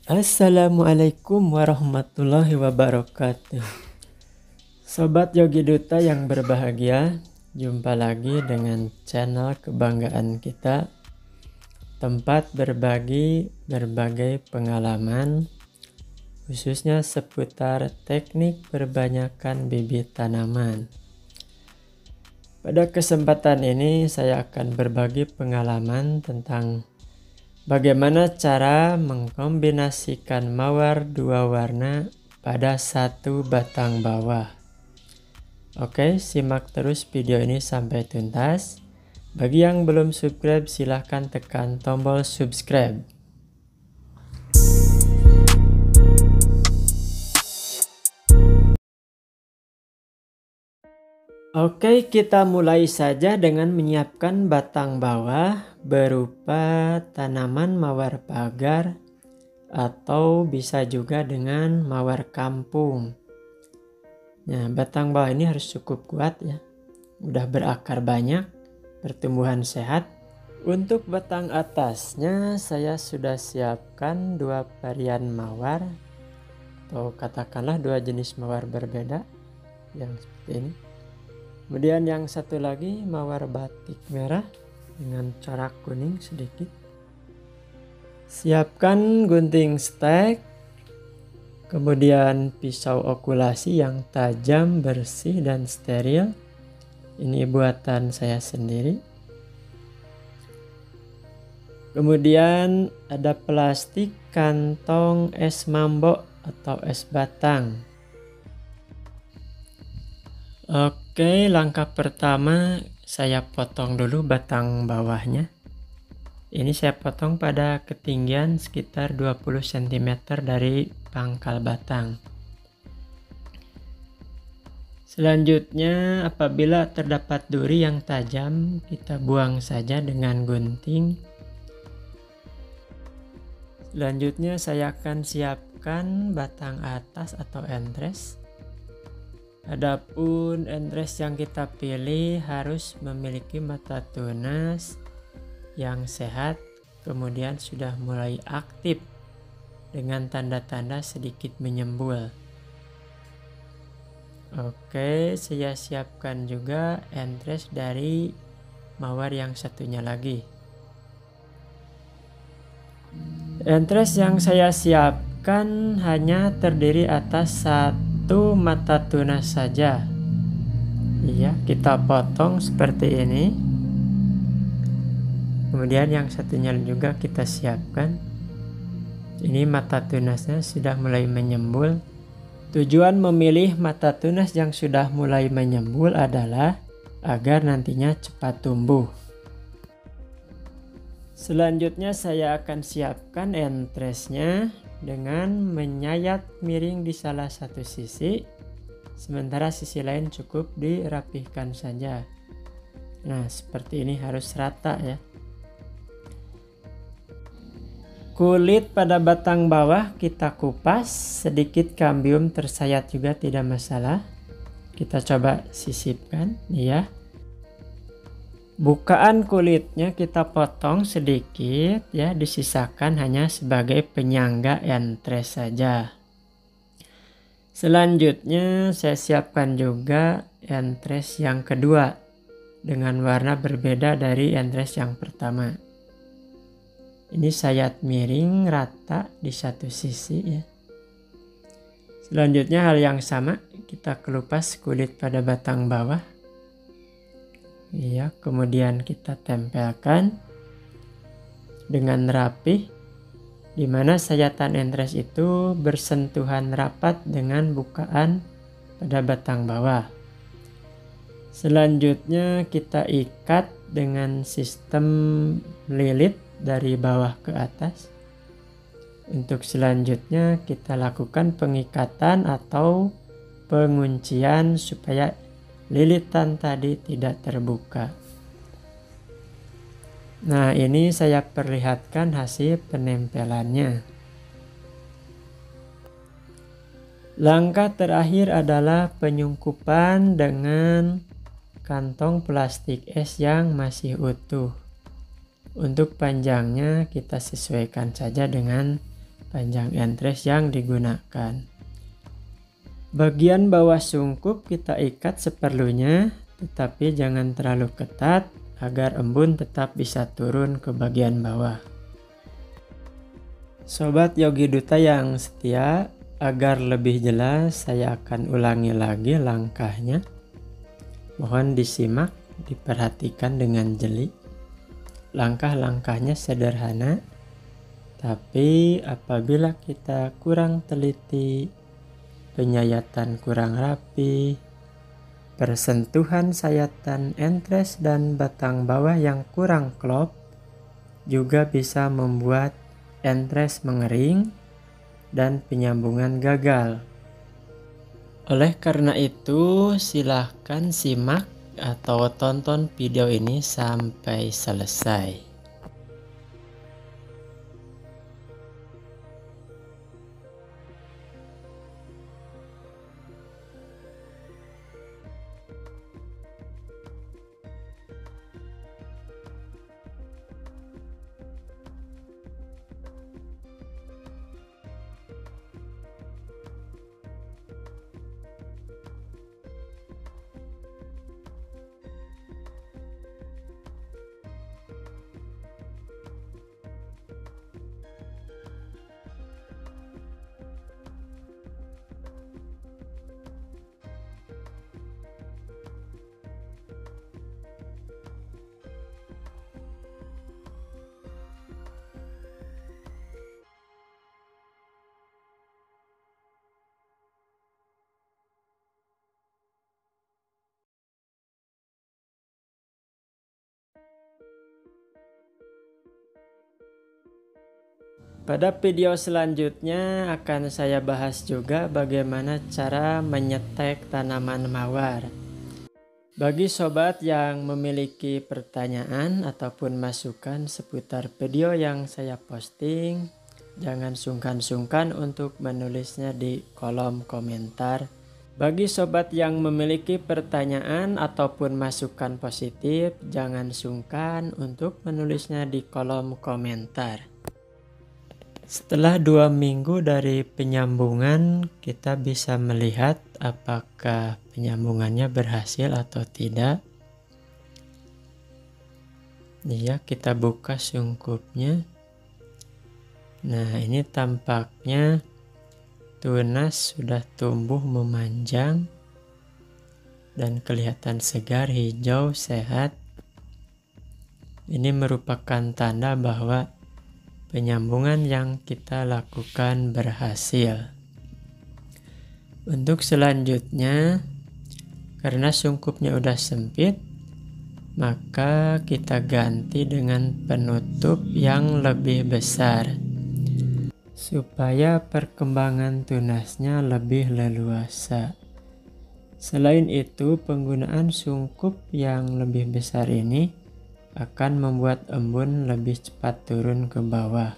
Assalamualaikum warahmatullahi wabarakatuh. Sobat Yogi Duta yang berbahagia, jumpa lagi dengan channel kebanggaan kita, tempat berbagi berbagai pengalaman, khususnya seputar teknik perbanyakan bibit tanaman. Pada kesempatan ini saya akan berbagi pengalaman tentang bagaimana cara mengkombinasikan mawar dua warna pada satu batang bawah. Oke, simak terus video ini sampai tuntas. Bagi yang belum subscribe, silahkan tekan tombol subscribe. Oke, kita mulai saja dengan menyiapkan batang bawah berupa tanaman mawar pagar atau bisa juga dengan mawar kampung. Nah, batang bawah ini harus cukup kuat ya. Udah berakar banyak, pertumbuhan sehat. Untuk batang atasnya saya sudah siapkan dua varian mawar atau katakanlah dua jenis mawar berbeda yang seperti ini. Kemudian yang satu lagi mawar batik merah dengan corak kuning sedikit. Siapkan gunting stek, kemudian pisau okulasi yang tajam, bersih dan steril. Ini buatan saya sendiri. Kemudian ada plastik kantong es mambo atau es batang. Oke, langkah pertama saya potong dulu batang bawahnya. Ini saya potong pada ketinggian sekitar 20 cm dari pangkal batang. Selanjutnya, apabila terdapat duri yang tajam, kita buang saja dengan gunting. Selanjutnya saya akan siapkan batang atas atau entres. Adapun entres yang kita pilih harus memiliki mata tunas yang sehat, kemudian sudah mulai aktif dengan tanda-tanda sedikit menyembul. Oke, saya siapkan juga entres dari mawar yang satunya lagi. Entres yang saya siapkan hanya terdiri atas satu mata tunas saja. Iya, kita potong seperti ini. Kemudian yang satunya juga kita siapkan. Ini mata tunasnya sudah mulai menyembul. Tujuan memilih mata tunas yang sudah mulai menyembul adalah agar nantinya cepat tumbuh. Selanjutnya saya akan siapkan entresnya dengan menyayat miring di salah satu sisi, sementara sisi lain cukup dirapihkan saja. Nah, seperti ini harus rata ya. Kulit pada batang bawah kita kupas, sedikit kambium tersayat juga tidak masalah. Kita coba sisipkan ya. Bukaan kulitnya kita potong sedikit ya, disisakan hanya sebagai penyangga entres saja. Selanjutnya saya siapkan juga entres yang kedua dengan warna berbeda dari entres yang pertama. Ini sayat miring rata di satu sisi ya. Selanjutnya hal yang sama, kita kelupas kulit pada batang bawah. Ya, kemudian kita tempelkan dengan rapih, di mana sayatan entres itu bersentuhan rapat dengan bukaan pada batang bawah. Selanjutnya kita ikat dengan sistem lilit dari bawah ke atas. Untuk selanjutnya kita lakukan pengikatan atau penguncian supaya lilitan tadi tidak terbuka. Nah, ini saya perlihatkan hasil penempelannya. Langkah terakhir adalah penyungkupan dengan kantong plastik es yang masih utuh. Untuk panjangnya kita sesuaikan saja dengan panjang entres yang digunakan. Bagian bawah sungkup kita ikat seperlunya, tetapi jangan terlalu ketat agar embun tetap bisa turun ke bagian bawah. Sobat Yogi Duta yang setia, agar lebih jelas saya akan ulangi lagi langkahnya. Mohon disimak, diperhatikan dengan jeli. Langkah-langkahnya sederhana, tapi apabila kita kurang teliti, penyayatan kurang rapi, persentuhan sayatan entres dan batang bawah yang kurang klop juga bisa membuat entres mengering dan penyambungan gagal. Oleh karena itu, silahkan simak atau tonton video ini sampai selesai. Pada video selanjutnya akan saya bahas juga bagaimana cara menyetek tanaman mawar. Bagi sobat yang memiliki pertanyaan ataupun masukan seputar video yang saya posting, jangan sungkan-sungkan untuk menulisnya di kolom komentar. Bagi sobat yang memiliki pertanyaan ataupun masukan positif, jangan sungkan untuk menulisnya di kolom komentar. Setelah 2 minggu dari penyambungan, kita bisa melihat apakah penyambungannya berhasil atau tidak. Ya, kita buka sungkupnya. Nah, ini tampaknya tunas sudah tumbuh memanjang dan kelihatan segar, hijau, sehat. Ini merupakan tanda bahwa penyambungan yang kita lakukan berhasil. Untuk selanjutnya, karena sungkupnya udah sempit, maka kita ganti dengan penutup yang lebih besar supaya perkembangan tunasnya lebih leluasa. Selain itu, penggunaan sungkup yang lebih besar ini akan membuat embun lebih cepat turun ke bawah.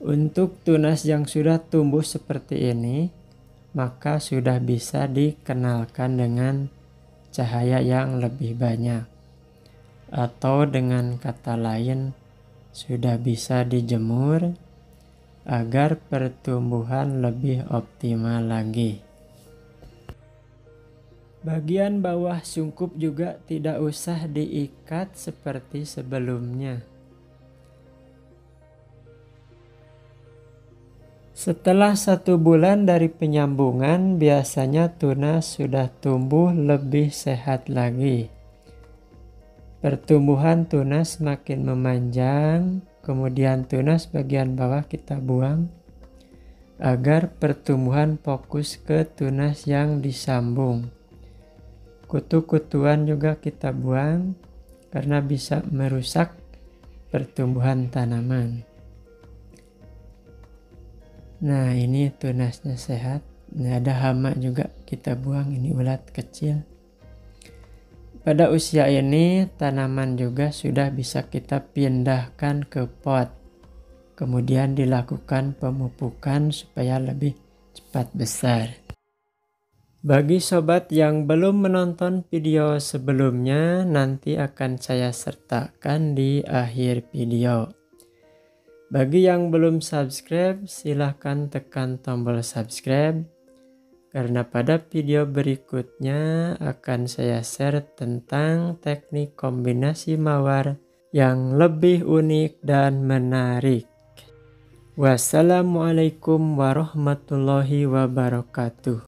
Untuk tunas yang sudah tumbuh seperti ini, maka sudah bisa dikenalkan dengan cahaya yang lebih banyak. Atau dengan kata lain, sudah bisa dijemur agar pertumbuhan lebih optimal lagi. Bagian bawah sungkup juga tidak usah diikat seperti sebelumnya. Setelah 1 bulan dari penyambungan, biasanya tunas sudah tumbuh lebih sehat lagi. Pertumbuhan tunas makin memanjang, kemudian tunas bagian bawah kita buang agar pertumbuhan fokus ke tunas yang disambung. Kutu-kutuan juga kita buang karena bisa merusak pertumbuhan tanaman. Nah, ini tunasnya sehat. Nah, ada hama juga kita buang, ini ulat kecil. Pada usia ini tanaman juga sudah bisa kita pindahkan ke pot. Kemudian dilakukan pemupukan supaya lebih cepat besar. Bagi sobat yang belum menonton video sebelumnya, nanti akan saya sertakan di akhir video. Bagi yang belum subscribe, silahkan tekan tombol subscribe. Karena pada video berikutnya akan saya share tentang teknik kombinasi mawar yang lebih unik dan menarik. Wassalamualaikum warahmatullahi wabarakatuh.